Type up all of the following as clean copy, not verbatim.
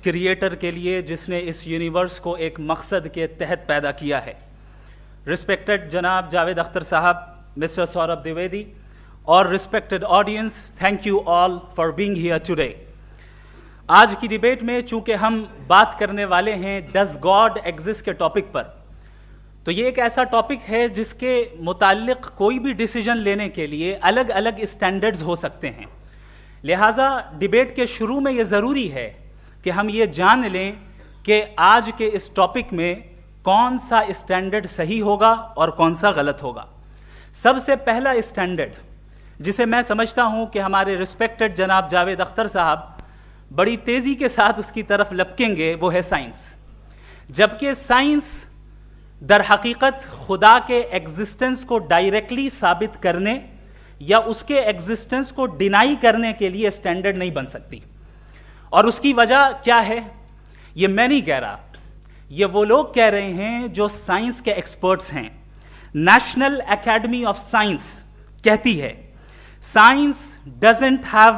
Creator کے لیے جس نے اس یونیورس کو ایک مقصد کے تحت پیدا کیا ہے. رسپیکٹڈ جناب جاوید اختر صاحب, مسٹر سوربھ دیویدی, اور respected audience, thank you all for being here today. آج کی ڈیبیٹ میں چونکہ ہم بات کرنے والے ہیں ڈز گاڈ ایگزسٹ کے ٹاپک پر, تو یہ ایک ایسا ٹاپک ہے جس کے متعلق کوئی بھی ڈیسیجن لینے کے لیے الگ الگ اسٹینڈرڈز ہو سکتے ہیں. لہٰذا ڈیبیٹ کے شروع میں یہ ضروری ہے کہ ہم یہ جان لیں کہ آج کے اس ٹاپک میں کون سا اسٹینڈرڈ صحیح ہوگا اور کون سا غلط ہوگا. سب سے پہلا اسٹینڈرڈ جسے میں سمجھتا ہوں کہ ہمارے رسپیکٹڈ جناب جاوید اختر صاحب بڑی تیزی کے ساتھ اس کی طرف لپکیں گے, وہ ہے سائنس. جبکہ سائنس در حقیقت خدا کے ایگزسٹنس کو ڈائریکٹلی ثابت کرنے یا اس کے ایگزسٹنس کو ڈینائی کرنے کے لیے اسٹینڈرڈ نہیں بن سکتی. اور اس کی وجہ کیا ہے یہ میں نہیں کہہ رہا, یہ وہ لوگ کہہ رہے ہیں جو سائنس کے ایکسپرٹس ہیں. نیشنل اکیڈمی آف سائنس کہتی ہے science doesn't have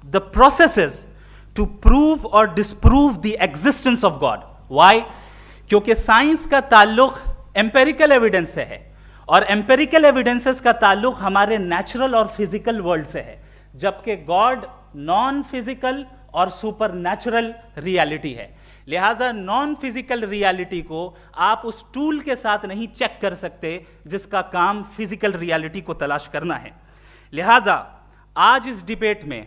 the processes to prove اور disprove the existence of God. Why? کیونکہ سائنس کا تعلق ایمپیریکل ایویڈنس سے ہے, اور ایمپیریکل ایویڈنسز کا تعلق ہمارے نیچرل اور فزیکل ورلڈ سے ہے, جبکہ گاڈ نان فزیکل اور سپر نیچرل ریالٹی ہے. لہٰذا نان فزیکل ریالٹی کو آپ اس ٹول کے ساتھ نہیں چیک کر سکتے جس کا کام فزیکل ریالٹی کو تلاش کرنا ہے. لہٰذا آج اس ڈیبیٹ میں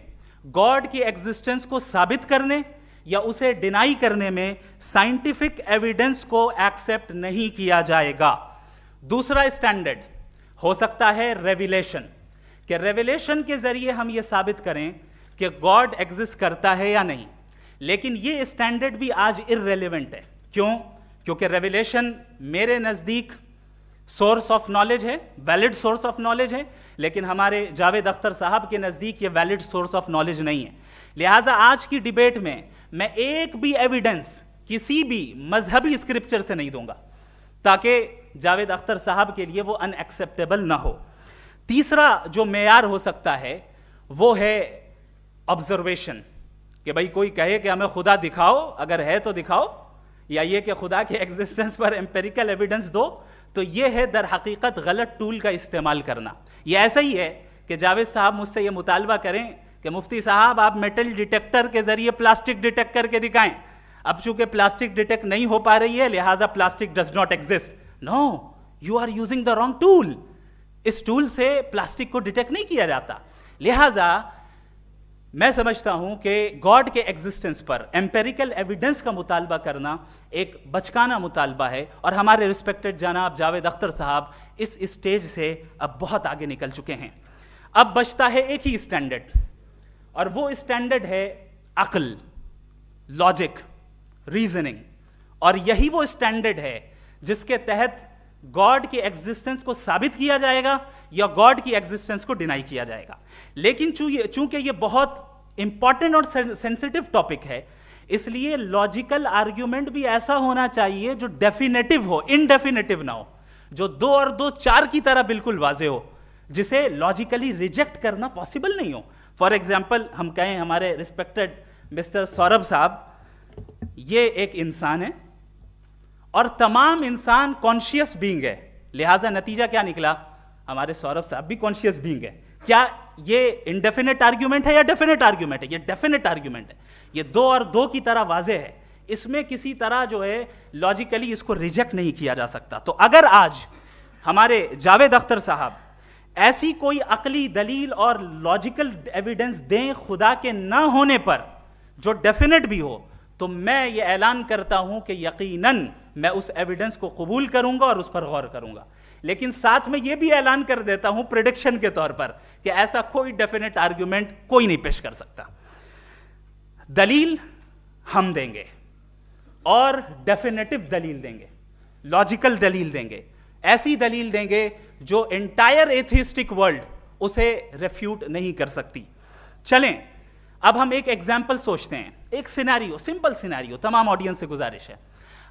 گاڈ کی ایگزسٹنس کو ثابت کرنے یا اسے ڈینائی کرنے میں سائنٹیفک ایویڈنس کو ایکسیپٹ نہیں کیا جائے گا. دوسرا اسٹینڈرڈ ہو سکتا ہے ریویلیشن, کہ ریویلیشن کے ذریعے ہم یہ ثابت کریں کہ گاڈ ایگزسٹ کرتا ہے یا نہیں. لیکن یہ اسٹینڈرڈ بھی آج ارریلیونٹ ہے. کیوں؟ کیونکہ ریویلیشن میرے نزدیک سورس آف نالج ہے, ویلڈ سورس آف نالج ہے, لیکن ہمارے جاوید اختر صاحب کے نزدیک یہ ویلڈ سورس آف نالج نہیں ہے. لہٰذا آج کی ڈیبیٹ میں ایک بھی ایویڈنس کسی بھی مذہبی اسکرپچر سے نہیں دوں گا تاکہ جاوید اختر صاحب کے لیے وہ ان ایکسیپٹیبل نہ ہو. تیسرا جو معیار ہو سکتا ہے وہ ہے آبزرویشن, کہ بھائی کوئی کہے کہ ہمیں خدا دکھاؤ, اگر ہے تو دکھاؤ, یا یہ کہ خدا کے ایگزسٹنس پر ایمپیریکل ایویڈنس دو, تو یہ ہے در حقیقت غلط ٹول کا استعمال کرنا. یہ ایسا ہی ہے کہ جاوید صاحب مجھ سے یہ مطالبہ کریں کہ مفتی صاحب آپ میٹل ڈیٹیکٹر کے ذریعے پلاسٹک ڈیٹیکٹ کر کے دکھائیں. اب چونکہ پلاسٹک ڈیٹیکٹ نہیں ہو پا رہی ہے لہٰذا plastic does not exist. No, you are using the wrong tool. اس ٹول سے پلاسٹک کو ڈیٹیکٹ نہیں کیا جاتا. لہٰذا میں سمجھتا ہوں کہ گاڈ کے ایگزسٹنس پر ایمپیریکل ایویڈنس کا مطالبہ کرنا ایک بچکانہ مطالبہ ہے, اور ہمارے رسپیکٹڈ جناب جاوید اختر صاحب اس اسٹیج سے اب بہت آگے نکل چکے ہیں. اب بچتا ہے ایک ہی اسٹینڈرڈ, اور وہ اسٹینڈرڈ ہے عقل, لاجک, ریزننگ. اور یہی وہ اسٹینڈرڈ ہے جس کے تحت گاڈ کی ایگزسٹنس کو ثابت کیا جائے گا یا گاڈ کی ایگزسٹنس کو ڈینائی کیا جائے گا. لیکن چونکہ یہ بہت امپورٹنٹ اور سینسٹیو ٹاپک ہے, اس لیے لاجیکل آرگیومنٹ بھی ایسا ہونا چاہیے جو ڈیفینیٹو ہو, انڈیفینیٹو نہ ہو, جو 2 اور 2 4 کی طرح بالکل واضح ہو, جسے لاجیکلی ریجیکٹ کرنا پاسبل نہیں ہو. فار ایگزامپل ہم کہیں ہمارے رسپیکٹڈ مسٹر سوربھ صاحب یہ ایک انسان ہے اور تمام انسان کانشیس بینگ ہے, لہٰذا نتیجہ کیا نکلا, ہمارے سوربھ صاحب بھی کانشیس بینگ ہے. کیا یہ انڈیفینٹ آرگیومنٹ ہے یا ڈیفینٹ آرگیومنٹ ہے؟ یہ ڈیفینٹ آرگیومنٹ ہے. یہ 2 اور 2 کی طرح واضح ہے, اس میں کسی طرح جو ہے لاجیکلی اس کو ریجیکٹ نہیں کیا جا سکتا. تو اگر آج ہمارے جاوید اختر صاحب ایسی کوئی عقلی دلیل اور لاجیکل ایویڈنس دیں خدا کے نہ ہونے پر جو ڈیفینٹ بھی ہو, تو میں یہ اعلان کرتا ہوں کہ یقیناً میں اس ایویڈنس کو قبول کروں گا اور اس پر غور کروں گا. لیکن ساتھ میں یہ بھی اعلان کر دیتا ہوں پریڈکشن کے طور پر کہ ایسا کوئی ڈیفینٹ آرگیومنٹ کوئی نہیں پیش کر سکتا. دلیل ہم دیں گے اور ڈیفینیٹو دلیل دیں گے, لاجیکل دلیل دیں گے, ایسی دلیل دیں گے جو انٹائر ایتھیسٹک ورلڈ اسے ریفیوٹ نہیں کر سکتی. چلیں اب ہم ایک ایگزامپل سوچتے ہیں, ایک سینیریو, سمپل سینیریو, تمام آڈینس سے گزارش ہے,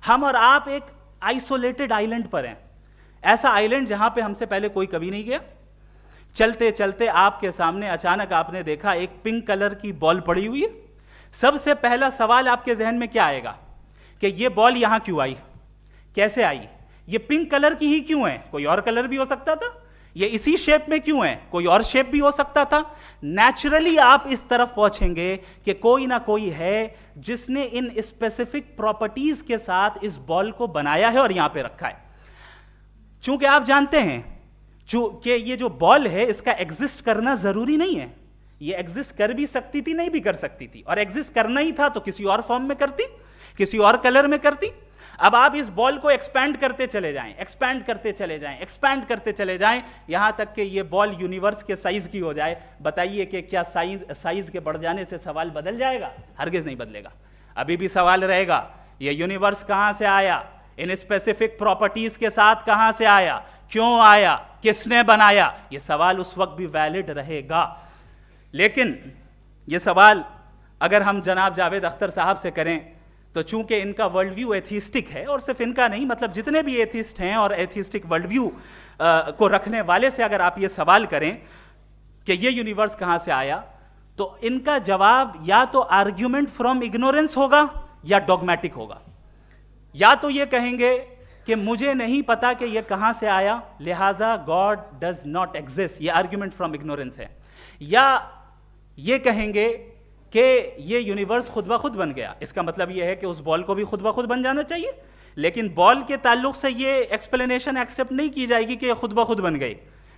ہم اور آپ ایک آئسولیٹڈ آئیلینڈ پر ہیں, ایسا آئیلینڈ جہاں پہ ہم سے پہلے کوئی کبھی نہیں گیا. چلتے چلتے آپ کے سامنے اچانک آپ نے دیکھا ایک پنک کلر کی بال پڑی ہوئی ہے, سب سے پہلا سوال آپ کے ذہن میں کیا آئے گا کہ یہ بال یہاں کیوں آئی, کیسے آئی, یہ پنک کلر کی ہی کیوں ہے, کوئی اور کلر بھی ہو سکتا تھا, یہ اسی شیپ میں کیوں ہے, کوئی اور شیپ بھی ہو سکتا تھا. نیچرلی آپ اس طرف پہنچیں گے کہ کوئی نہ کوئی ہے جس نے ان اسپیسیفک پراپرٹیز کے ساتھ اس بال کو بنایا ہے اور یہاں پہ رکھا ہے. چونکہ آپ جانتے ہیں کہ یہ جو بال ہے اس کا ایگزسٹ کرنا ضروری نہیں ہے, یہ ایگزسٹ کر بھی سکتی تھی, نہیں بھی کر سکتی تھی, اور ایگزسٹ کرنا ہی تھا تو کسی اور فارم میں کرتی, کسی اور کلر میں کرتی. اب آپ اس بال کو ایکسپینڈ کرتے چلے جائیں, ایکسپینڈ کرتے چلے جائیں, ایکسپینڈ کرتے چلے جائیں, یہاں تک کہ یہ بال یونیورس کے سائز کی ہو جائے. بتائیے کہ کیا سائز کے بڑھ جانے سے سوال بدل جائے گا؟ ہرگز نہیں بدلے گا. ابھی بھی سوال رہے گا یہ یونیورس کہاں سے آیا, ان اسپیسیفک پراپرٹیز کے ساتھ کہاں سے آیا, کیوں آیا, کس نے بنایا. یہ سوال اس وقت بھی ویلڈ رہے گا. لیکن یہ سوال اگر ہم جناب جاوید اختر صاحب سے کریں تو چونکہ ان کا ورلڈ ویو ایتھیسٹک ہے, اور صرف ان کا نہیں, مطلب جتنے بھی ایتھیسٹ ہیں اور ایتھیسٹک ورلڈ ویو کو رکھنے والے سے اگر آپ یہ سوال کریں کہ یہ یونیورس کہاں سے آیا, تو ان کا جواب یا تو آرگیومنٹ فرام اگنورینس ہوگا یا ڈوگمیٹک ہوگا. یا تو یہ کہیں گے کہ مجھے نہیں پتا کہ یہ کہاں سے آیا, لہٰذا گاڈ ڈز ناٹ ایگزسٹ, یہ آرگیومنٹ فرام اگنورینس ہے. یا یہ کہیں گے کہ یہ یونیورس خود بخود بن گیا. اس کا مطلب یہ ہے کہ اس بال کو بھی خود بخود بن جانا چاہیے, لیکن بال کے تعلق سے یہ ایکسپلینیشن ایکسیپٹ نہیں کی جائے گی کہ یہ خود بخود بن گئی,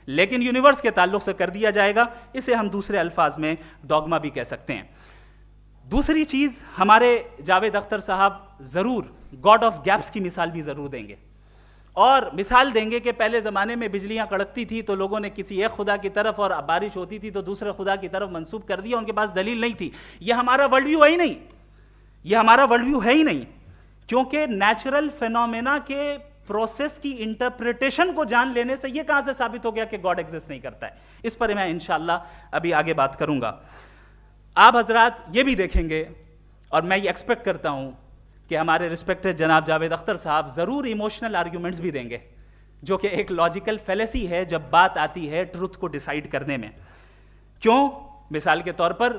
لیکن یونیورس کے تعلق سے کر دیا جائے گا. اسے ہم دوسرے الفاظ میں ڈوگما بھی کہہ سکتے ہیں. دوسری چیز, ہمارے جاوید اختر صاحب ضرور گاڈ آف گیپس کی مثال بھی ضرور دیں گے, اور مثال دیں گے کہ پہلے زمانے میں بجلیاں کڑکتی تھی تو لوگوں نے کسی ایک خدا کی طرف, اور بارش ہوتی تھی تو دوسرے خدا کی طرف منسوب کر دیا, ان کے پاس دلیل نہیں تھی. یہ ہمارا ورلڈ ویو ہے ہی نہیں, یہ ہمارا ورلڈ ویو ہے ہی نہیں, کیونکہ نیچرل فینومینا کے پروسیس کی انٹرپریٹیشن کو جان لینے سے یہ کہاں سے ثابت ہو گیا کہ گاڈ ایگزسٹ نہیں کرتا ہے. اس پر میں انشاءاللہ ابھی آگے بات کروں گا. آپ حضرات یہ بھی دیکھیں گے, اور میں یہ ایکسپیکٹ کرتا ہوں کہ ہمارے رسپیکٹڈ جناب جاوید اختر صاحب ضرور ایموشنل آرگیومنٹس بھی دیں گے, جو کہ ایک لاجیکل فیلیسی ہے جب بات آتی ہے ٹروتھ کو ڈیسائیڈ کرنے میں. کیوں؟ مثال کے طور پر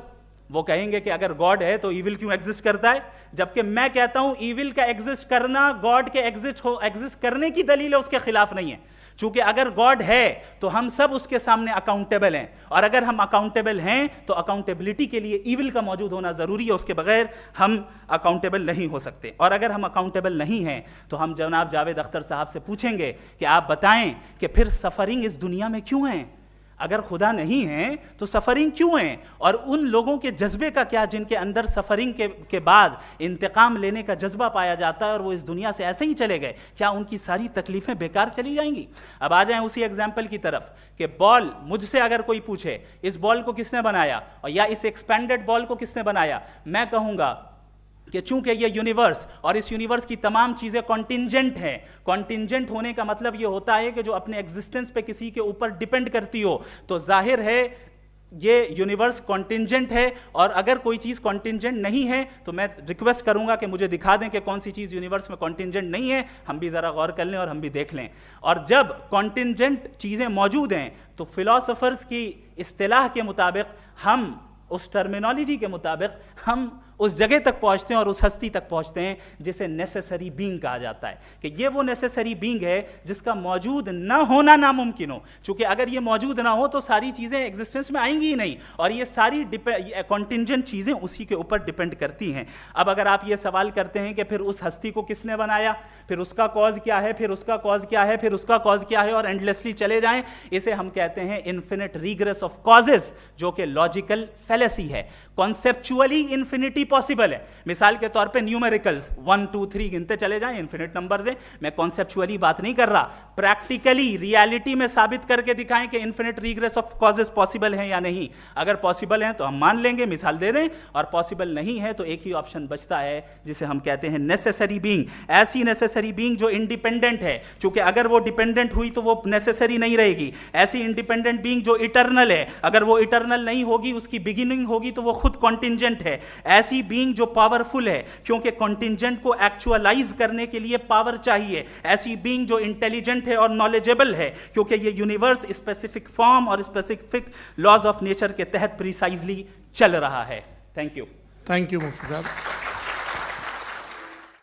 وہ کہیں گے کہ اگر گاڈ ہے تو ایول کیوں ایگزسٹ کرتا ہے, جبکہ میں کہتا ہوں ایول کا ایگزسٹ کرنا گاڈ کے ایگزسٹ کرنے کی دلیل ہے, اس کے خلاف نہیں ہے. چونکہ اگر گاڈ ہے تو ہم سب اس کے سامنے اکاؤنٹیبل ہیں, اور اگر ہم اکاؤنٹیبل ہیں تو اکاؤنٹیبلٹی کے لیے ایول کا موجود ہونا ضروری ہے, اس کے بغیر ہم اکاؤنٹیبل نہیں ہو سکتے. اور اگر ہم اکاؤنٹیبل نہیں ہیں تو ہم جناب جاوید اختر صاحب سے پوچھیں گے کہ آپ بتائیں کہ پھر سفرنگ اس دنیا میں کیوں ہیں؟ اگر خدا نہیں ہے تو سفرنگ کیوں ہیں؟ اور ان لوگوں کے جذبے کا کیا جن کے اندر سفرنگ کے بعد انتقام لینے کا جذبہ پایا جاتا ہے اور وہ اس دنیا سے ایسے ہی چلے گئے, کیا ان کی ساری تکلیفیں بیکار چلی جائیں گی؟ اب آ جائیں اسی ایگزامپل کی طرف کہ بال, مجھ سے اگر کوئی پوچھے اس بال کو کس نے بنایا اور یا اس ایکسپینڈڈ بال کو کس نے بنایا, میں کہوں گا کہ چونکہ یہ یونیورس اور اس یونیورس کی تمام چیزیں کانٹینجنٹ ہیں. کانٹینجنٹ ہونے کا مطلب یہ ہوتا ہے کہ جو اپنے ایگزسٹنس پہ کسی کے اوپر ڈیپینڈ کرتی ہو, تو ظاہر ہے یہ یونیورس کانٹینجنٹ ہے. اور اگر کوئی چیز کانٹینجنٹ نہیں ہے تو میں ریکویسٹ کروں گا کہ مجھے دکھا دیں کہ کون سی چیز یونیورس میں کانٹینجنٹ نہیں ہے, ہم بھی ذرا غور کر لیں اور ہم بھی دیکھ لیں. اور جب کانٹینجنٹ چیزیں موجود ہیں تو فلاسفرز کی اصطلاح کے مطابق, ہم اس ٹرمینالوجی کے مطابق ہم اس جگہ تک پہنچتے ہیں اور اس ہستی تک پہنچتے ہیں جسے نیسیسری بینگ کہا جاتا ہے, کہ یہ وہ نیسیسری بینگ ہے جس کا موجود نہ ہونا ناممکن ہو. چونکہ اگر یہ موجود نہ ہو تو ساری چیزیں ایگزسٹنس میں آئیں گی ہی نہیں, اور یہ ساری کانٹینجنٹ چیزیں اسی کے اوپر ڈیپینڈ کرتی ہیں. اب اگر آپ یہ سوال کرتے ہیں کہ پھر اس ہستی کو کس نے بنایا, پھر اس کا کاز کیا ہے, پھر اس کا کاز کیا ہے, پھر اس کا کاز کیا ہے, اور اینڈلیسلی چلے جائیں, اسے ہم کہتے ہیں انفینٹ ریگریس آف کازز, جو کہ لاجیکل فیلیسی ہے. کانسیپچولی انفینٹی پاسبل ہے. مثال کے طور پہ نیومیریکلز 1 2 3 گنتے چلے جائیں, انفینٹ نمبرز ہیں. میں کانسیپچولی بات نہیں کر رہا, پریکٹیکلی ریالٹی میں ثابت کر کے دکھائیں کہ infinite regress of causes possible ہیں یا نہیں. اگر پاسبل ہیں تو ہم مان لیں گے, مثال دے دیں, اور پاسبل نہیں ہے تو ایک ہی آپشن بچتا ہے جسے ہم کہتے ہیں نیسیسری بینگ. ایسی نیسیسری بینگ جو انڈیپینڈنٹ ہے, چونکہ اگر وہ ڈیپینڈنٹ ہوئی تو وہ نیسیسری نہیں رہے گی. ایسی انڈیپینڈنٹ بینگ جو اٹرنل ہے, اگر وہ اٹرنل نہیں ہوگی, اس کی بگننگ ہوگی تو وہ خود کانٹینجنٹ ہے. ایسی بینگ جو پاورفل ہے, کیونکہ کانٹینجنٹ کو ایکچوالائز کرنے کے لیے پاور چاہیے. ایسی بینگ جو انٹیلیجنٹ ہے اور نالجبل ہے, کیونکہ یہ یونیورس اسپیسیفک فارم اور اسپیسیفک لاز آف نیچر کے تحت پریسائزلی چل رہا ہے. Thank you. تھینک یو مفتی صاحب.